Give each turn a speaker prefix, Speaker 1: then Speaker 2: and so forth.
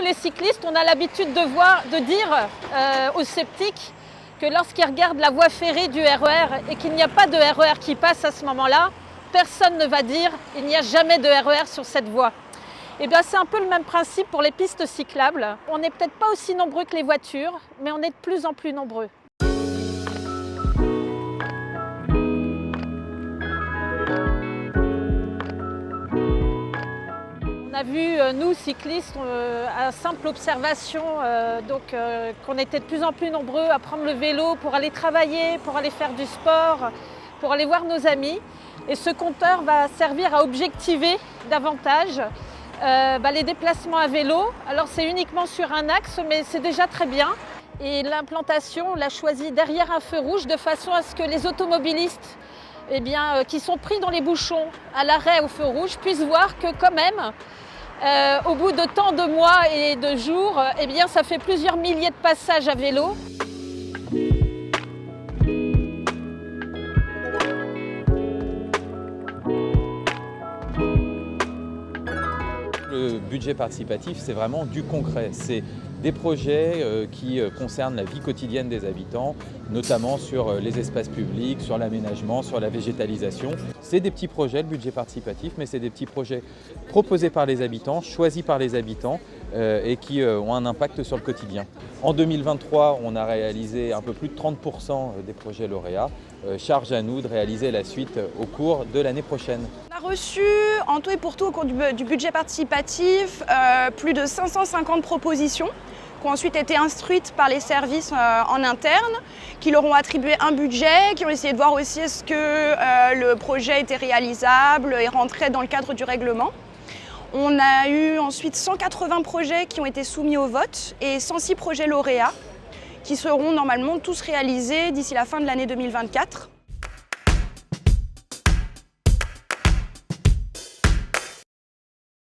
Speaker 1: les cyclistes, on a l'habitude de dire aux sceptiques que lorsqu'ils regardent la voie ferrée du RER et qu'il n'y a pas de RER qui passe à ce moment-là, personne ne va dire « il n'y a jamais de RER sur cette voie ». Et bien c'est un peu le même principe pour les pistes cyclables. On n'est peut-être pas aussi nombreux que les voitures, mais on est de plus en plus nombreux. On a vu, nous cyclistes, à simple observation, qu'on était de plus en plus nombreux à prendre le vélo pour aller travailler, pour aller faire du sport, pour aller voir nos amis. Et ce compteur va servir à objectiver davantage les déplacements à vélo. Alors c'est uniquement sur un axe, mais c'est déjà très bien. Et l'implantation, on l'a choisi derrière un feu rouge de façon à ce que les automobilistes qui sont pris dans les bouchons à l'arrêt au feu rouge puissent voir que quand même, au bout de tant de mois et de jours, ça fait plusieurs milliers de passages à vélo.
Speaker 2: Le budget participatif, c'est vraiment du concret. C'est des projets qui concernent la vie quotidienne des habitants, notamment sur les espaces publics, sur l'aménagement, sur la végétalisation. C'est des petits projets, le budget participatif, mais c'est des petits projets proposés par les habitants, choisis par les habitants et qui ont un impact sur le quotidien. En 2023, on a réalisé un peu plus de 30% des projets lauréats. Charge à nous de réaliser la suite au cours de l'année prochaine.
Speaker 3: On a reçu en tout et pour tout au cours du budget participatif plus de 550 propositions qui ont ensuite été instruites par les services en interne, qui leur ont attribué un budget, qui ont essayé de voir aussi est-ce que le projet était réalisable et rentrait dans le cadre du règlement. On a eu ensuite 180 projets qui ont été soumis au vote et 106 projets lauréats qui seront normalement tous réalisés d'ici la fin de l'année 2024.